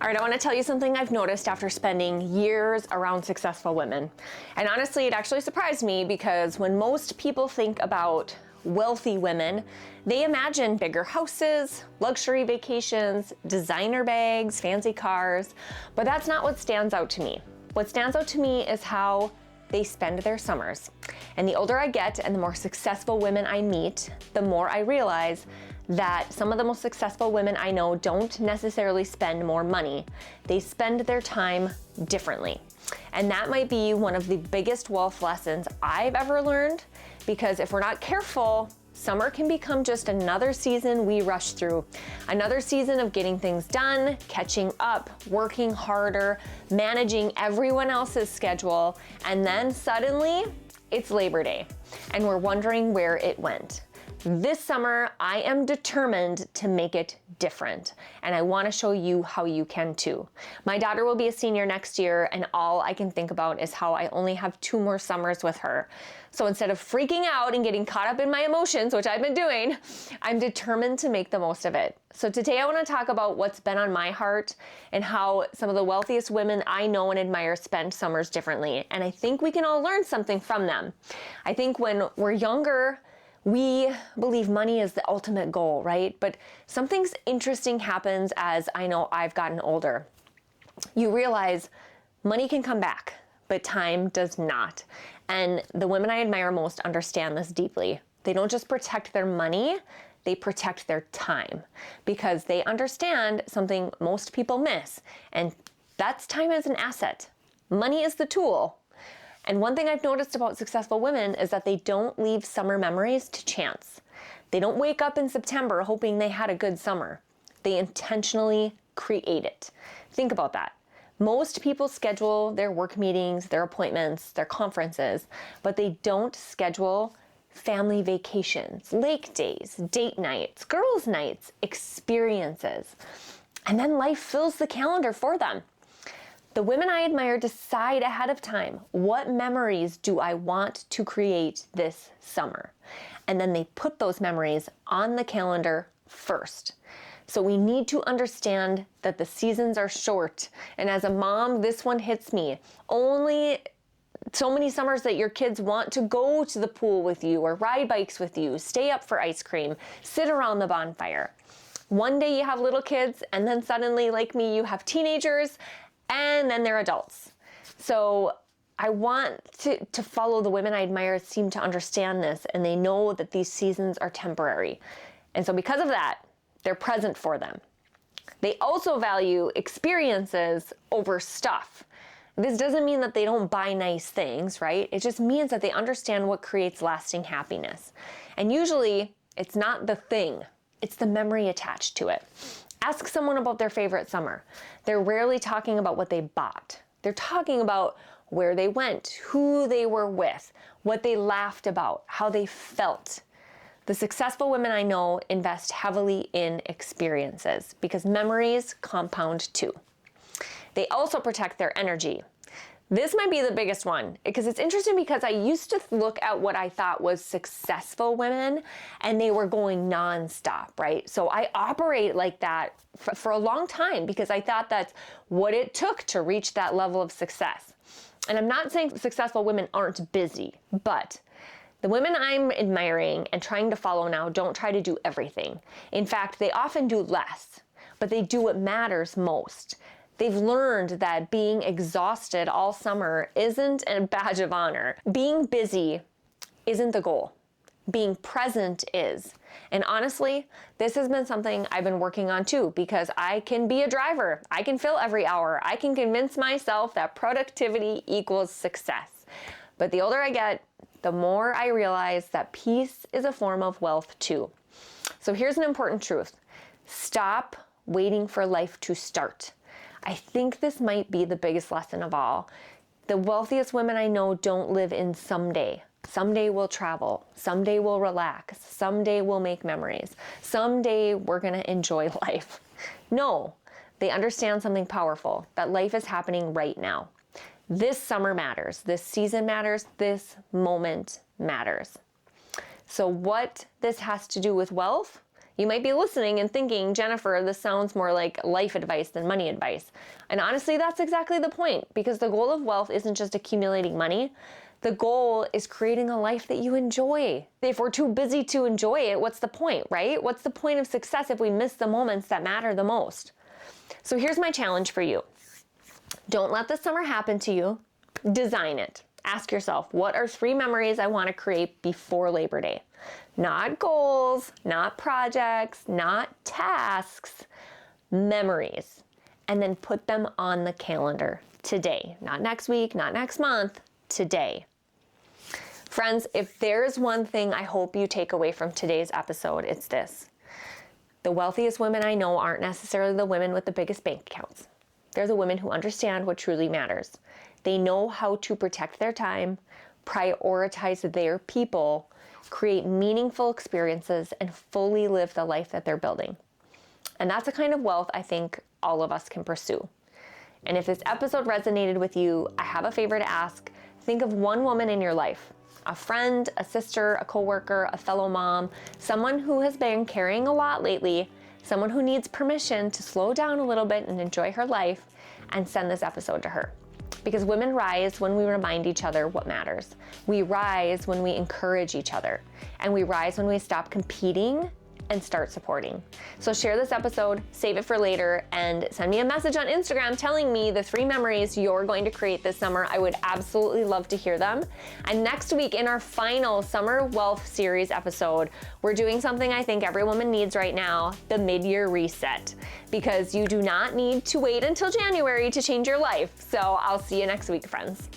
All right, I want to tell you something I've noticed after spending years around successful women. And honestly, it actually surprised me because when most people think about wealthy women, they imagine bigger houses, luxury vacations, designer bags, fancy cars, but that's not what stands out to me. What stands out to me is how they spend their summers. And the older I get and the more successful women I meet, the more I realize that some of the most successful women I know don't necessarily spend more money. They spend their time differently. And that might be one of the biggest wealth lessons I've ever learned, because if we're not careful, summer can become just another season we rush through. Another season of getting things done, catching up, working harder, managing everyone else's schedule, and then suddenly it's Labor Day, and we're wondering where it went. This summer, I am determined to make it different, and I want to show you how you can too. My daughter will be a senior next year, and all I can think about is how I only have 2 more summers with her. So instead of freaking out and getting caught up in my emotions, which I've been doing, I'm determined to make the most of it. So today I want to talk about what's been on my heart and how some of the wealthiest women I know and admire spend summers differently. And I think we can all learn something from them. I think when we're younger, we believe money is the ultimate goal, right? But something interesting happens as I know I've gotten older. You realize money can come back, but time does not. And the women I admire most understand this deeply. They don't just protect their money, they protect their time, because they understand something most people miss, and that's time as an asset. Money is the tool. And one thing I've noticed about successful women is that they don't leave summer memories to chance. They don't wake up in September hoping they had a good summer. They intentionally create it. Think about that. Most people schedule their work meetings, their appointments, their conferences, but they don't schedule family vacations, lake days, date nights, girls' nights, experiences. And then life fills the calendar for them. The women I admire decide ahead of time, what memories do I want to create this summer? And then they put those memories on the calendar first. So we need to understand that the seasons are short. And as a mom, this one hits me. Only so many summers that your kids want to go to the pool with you or ride bikes with you, stay up for ice cream, sit around the bonfire. One day you have little kids, and then suddenly, like me, you have teenagers, and then they're adults. So I want to follow the women I admire seem to understand this, and they know that these seasons are temporary. And so because of that, they're present for them. They also value experiences over stuff. This doesn't mean that they don't buy nice things, right? It just means that they understand what creates lasting happiness. And usually it's not the thing, it's the memory attached to it. Ask someone about their favorite summer. They're rarely talking about what they bought. They're talking about where they went, who they were with, what they laughed about, how they felt. The successful women I know invest heavily in experiences because memories compound too. They also protect their energy. This might be the biggest one because it's interesting because I used to look at what I thought was successful women and they were going nonstop, right? So I operate like that for a long time because I thought that's what it took to reach that level of success. And I'm not saying successful women aren't busy, but the women I'm admiring and trying to follow now don't try to do everything. In fact, they often do less, but they do what matters most. They've learned that being exhausted all summer isn't a badge of honor. Being busy isn't the goal. Being present is. And honestly, this has been something I've been working on too, because I can be a driver. I can fill every hour. I can convince myself that productivity equals success. But the older I get, the more I realize that peace is a form of wealth too. So here's an important truth. Stop waiting for life to start. I think this might be the biggest lesson of all. The wealthiest women I know don't live in someday. Someday we'll travel. Someday we'll relax. Someday we'll make memories. Someday we're going to enjoy life. No, they understand something powerful, that life is happening right now. This summer matters. This season matters. This moment matters. So what this has to do with wealth You might be listening and thinking, Jennifer, this sounds more like life advice than money advice. And honestly, that's exactly the point, because the goal of wealth isn't just accumulating money. The goal is creating a life that you enjoy. If we're too busy to enjoy it, what's the point, right? What's the point of success if we miss the moments that matter the most? So here's my challenge for you. Don't let the summer happen to you. Design it. Ask yourself, what are 3 memories I want to create before Labor Day? Not goals, not projects, not tasks, memories. And then put them on the calendar today. Not next week, not next month, today. Friends, if there's one thing I hope you take away from today's episode, it's this. The wealthiest women I know aren't necessarily the women with the biggest bank accounts. They're the women who understand what truly matters. They know how to protect their time, prioritize their people, create meaningful experiences, and fully live the life that they're building. And that's the kind of wealth I think all of us can pursue. And if this episode resonated with you, I have a favor to ask. Think of one woman in your life, a friend, a sister, a coworker, a fellow mom, someone who has been carrying a lot lately, someone who needs permission to slow down a little bit and enjoy her life, and send this episode to her. Because women rise when we remind each other what matters. We rise when we encourage each other. And we rise when we stop competing and start supporting. So share this episode, save it for later, and send me a message on Instagram telling me the 3 memories you're going to create this summer. I would absolutely love to hear them. And next week, in our final Summer Wealth Series episode, we're doing something I think every woman needs right now, the mid-year reset. Because you do not need to wait until January to change your life. So I'll see you next week, friends.